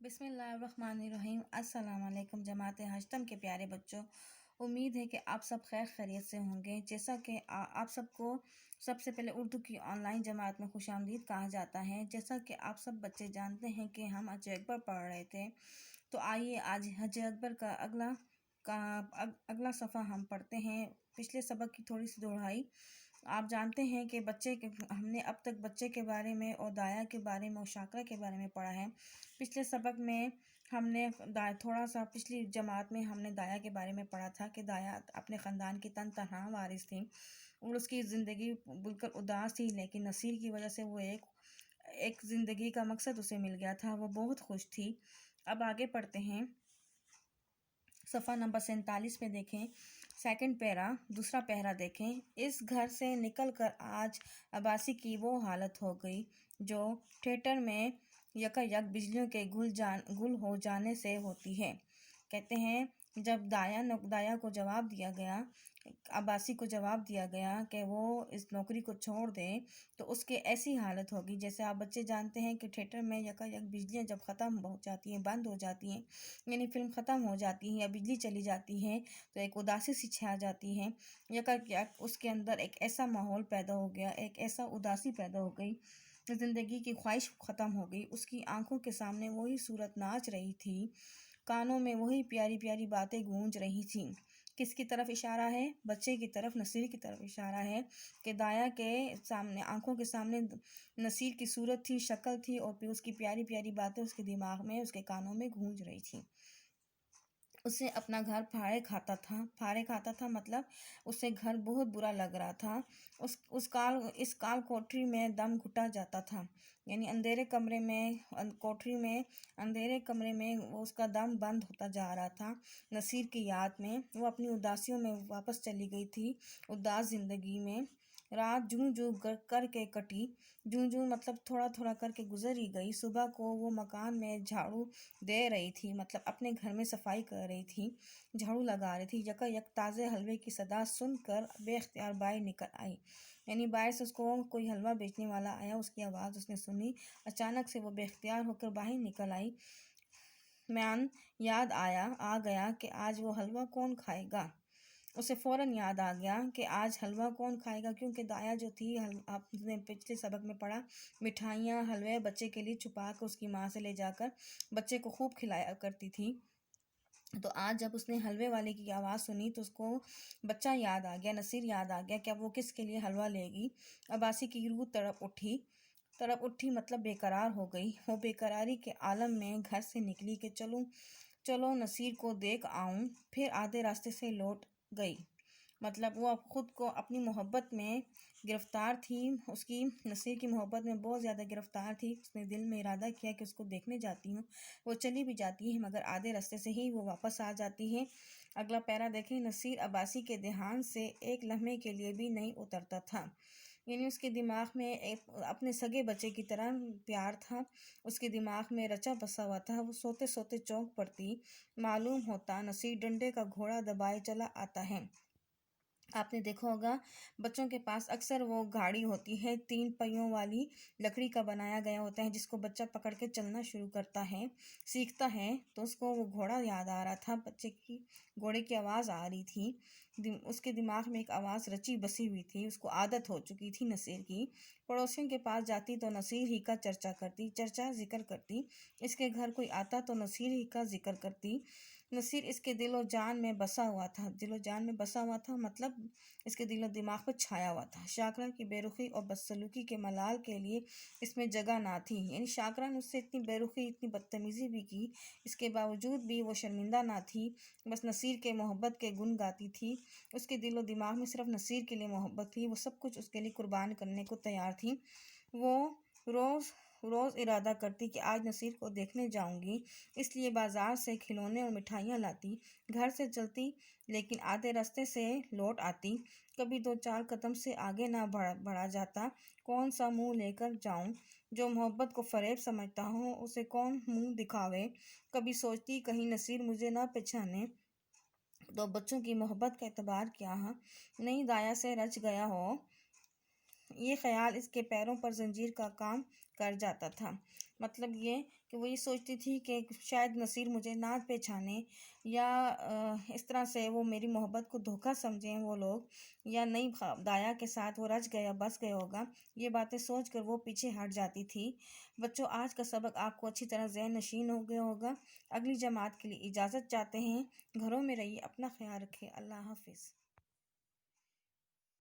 بسم اللہ الرحمن الرحیم۔ السلام علیکم جماعت ہشتم کے پیارے بچوں، امید ہے کہ آپ سب خیر خیریت سے ہوں گے۔ جیسا کہ آپ سب کو سب سے پہلے اردو کی آن لائن جماعت میں خوش آمدید کہا جاتا ہے۔ جیسا کہ آپ سب بچے جانتے ہیں کہ ہم حج اکبر پڑھ رہے تھے، تو آئیے آج حج اکبر کا اگلا صفحہ ہم پڑھتے ہیں۔ پچھلے سبق کی تھوڑی سی دوہرائی۔ آپ جانتے ہیں کہ ہم نے اب تک بچے کے بارے میں اور دایا کے بارے میں اور شاکرہ کے بارے میں پڑھا ہے۔ پچھلے سبق میں ہم نے تھوڑا سا پچھلی جماعت میں ہم نے دایا کے بارے میں پڑھا تھا کہ دایا اپنے خاندان کی تنہا وارث تھی اور اس کی زندگی بالکل اداس تھی، لیکن نصیر کی وجہ سے وہ ایک زندگی کا مقصد اسے مل گیا تھا، وہ بہت خوش تھی۔ اب آگے پڑھتے ہیں، صفحہ نمبر 47 پہ دیکھیں، سیکنڈ پیرا، دوسرا پیرا دیکھیں۔ اس گھر سے نکل کر آج عباسی کی وہ حالت ہو گئی جو تھیٹر میں یک بجلیوں کے گل ہو جانے سے ہوتی ہے۔ کہتے ہیں جب دایا کو جواب دیا گیا، عباسی کو جواب دیا گیا کہ وہ اس نوکری کو چھوڑ دیں، تو اس کے ایسی حالت ہوگی جیسے آپ بچے جانتے ہیں کہ تھیٹر میں یک بجلیاں جب ختم ہو جاتی ہیں، بند ہو جاتی ہیں، یعنی فلم ختم ہو جاتی ہے یا بجلی چلی جاتی ہے، تو ایک اداسی سی چھا جاتی ہے۔ یک اس کے اندر ایک ایسا ماحول پیدا ہو گیا، ایک ایسا اداسی پیدا ہو گئی، زندگی کی خواہش ختم ہو گئی۔ اس کی آنکھوں کے سامنے وہی صورت ناچ رہی تھی، کانوں میں وہی پیاری پیاری باتیں گونج رہی تھیں۔ کس کی طرف اشارہ ہے؟ بچے کی طرف، نصیر کی طرف اشارہ ہے کہ دایا کے سامنے، آنکھوں کے سامنے نصیر کی صورت تھی، شکل تھی، اور پھر اس کی پیاری پیاری باتیں اس کے دماغ میں، اس کے کانوں میں گونج رہی تھیں۔ اسے اپنا گھر پھاڑے کھاتا تھا مطلب اسے گھر بہت برا لگ رہا تھا۔ اس کال کوٹری میں دم گھٹا جاتا تھا، یعنی اندھیرے کمرے میں وہ اس کا دم بند ہوتا جا رہا تھا۔ نصیر کی یاد میں وہ اپنی اداسیوں میں واپس چلی گئی تھی، اداس زندگی میں۔ رات جوں جوں کر کے کٹی، جوں مطلب تھوڑا تھوڑا کر کے گزر ہی گئی۔ صبح کو وہ مکان میں جھاڑو دے رہی تھی، مطلب اپنے گھر میں صفائی کر رہی تھی، جھاڑو لگا رہی تھی۔ یک تازے حلوے کی صدا سن کر بے اختیار باہر نکل آئی، یعنی باہر سے اس کو کوئی حلوہ بیچنے والا آیا، اس کی آواز اس نے سنی، اچانک سے وہ بے اختیار ہو کر باہر نکل آئی۔ میان یاد آ گیا کہ آج وہ حلوہ کون کھائے گا۔ اسے فوراً یاد آ گیا کہ آج حلوہ کون کھائے گا، کیونکہ دایا جو تھی، آپ نے پچھلے سبق میں پڑھا، مٹھائیاں حلوے بچے کے لیے چھپا کر اس کی ماں سے لے جا کر بچے کو خوب کھلایا کرتی تھی۔ تو آج جب اس نے حلوے والے کی آواز سنی تو اس کو بچہ یاد آ گیا، نصیر یاد آ گیا کہ اب وہ کس کے لیے حلوہ لے گی۔ عباسی کی روح تڑپ اٹھی مطلب بے قرار ہو گئی۔ وہ بے قراری کے عالم میں گھر سے نکلی کہ چلو نصیر کو دیکھ آؤں، پھر آدھے راستے سے لوٹ گئی۔ مطلب وہ خود کو اپنی محبت میں گرفتار تھی، اس کی نصیر کی محبت میں بہت زیادہ گرفتار تھی۔ اس نے دل میں ارادہ کیا کہ اس کو دیکھنے جاتی ہوں، وہ چلی بھی جاتی ہے مگر آدھے راستے سے ہی وہ واپس آ جاتی ہے۔ اگلا پیرا دیکھیں، نصیر عباسی کے دھیان سے ایک لمحے کے لیے بھی نہیں اترتا تھا، یعنی اس کے دماغ میں اپنے سگے بچے کی طرح پیار تھا، اس کے دماغ میں رچا بسا ہوا تھا۔ وہ سوتے سوتے چونک پڑتی، معلوم ہوتا نصیر ڈنڈے کا گھوڑا دبائے چلا آتا ہے۔ آپ نے دیکھا ہوگا بچوں کے پاس اکثر وہ گاڑی ہوتی ہے، 3 پہیوں والی، لکڑی کا بنایا گیا ہوتا ہے، جس کو بچہ پکڑ کے چلنا شروع کرتا ہے، سیکھتا ہے، تو اس کو وہ گھوڑا یاد آ رہا تھا، بچے کی گھوڑے کی آواز آ رہی تھی، اس کے دماغ میں ایک آواز رچی بسی ہوئی تھی، اس کو عادت ہو چکی تھی نصیر کی۔ پڑوسیوں کے پاس جاتی تو نصیر ہی کا ذکر کرتی، اس کے گھر کوئی آتا تو نصیر ہی کا ذکر کرتی۔ نصیر اس کے دل و جان میں بسا ہوا تھا، مطلب اس کے دل و دماغ پر چھایا ہوا تھا۔ شاکرہ کی بے رخی اور بدسلوکی کے ملال کے لیے اس میں جگہ نہ تھی، یعنی شاکرہ نے اس سے اتنی بے رخی، اتنی بدتمیزی بھی کی، اس کے باوجود بھی وہ شرمندہ نہ تھی، بس نصیر کے محبت کے گن گاتی تھی۔ اس کے دل و دماغ میں صرف نصیر کے لیے محبت تھی، وہ سب کچھ اس کے لیے قربان کرنے کو تیار تھی۔ وہ روز ارادہ کرتی کہ آج نصیر کو دیکھنے جاؤں گی، اس لیے بازار سے کھلونے اور مٹھائیاں لاتی، گھر سے چلتی لیکن آدھے راستے سے لوٹ آتی، کبھی 2-4 قدم سے آگے نہ بڑھا جاتا۔ کون سا منہ لے کر جاؤں، جو محبت کو فریب سمجھتا ہوں اسے کون منہ دکھاوے۔ کبھی سوچتی کہیں نصیر مجھے نہ پہچانے تو بچوں کی محبت کا اعتبار کیا ہے، نہیں دایا سے رچ گیا ہو، یہ خیال اس کے پیروں پر زنجیر کا کام کر جاتا تھا۔ مطلب یہ کہ وہ یہ سوچتی تھی کہ شاید نصیر مجھے نہ پہچانے، یا اس طرح سے وہ میری محبت کو دھوکہ سمجھیں وہ لوگ، یا نئی دایا کے ساتھ وہ رچ گیا بس گیا ہوگا۔ یہ باتیں سوچ کر وہ پیچھے ہٹ جاتی تھی۔ بچوں، آج کا سبق آپ کو اچھی طرح ذہن نشین ہو گیا ہوگا۔ اگلی جماعت کے لیے اجازت چاہتے ہیں۔ گھروں میں رہیے، اپنا خیال رکھیں۔ اللہ حافظ۔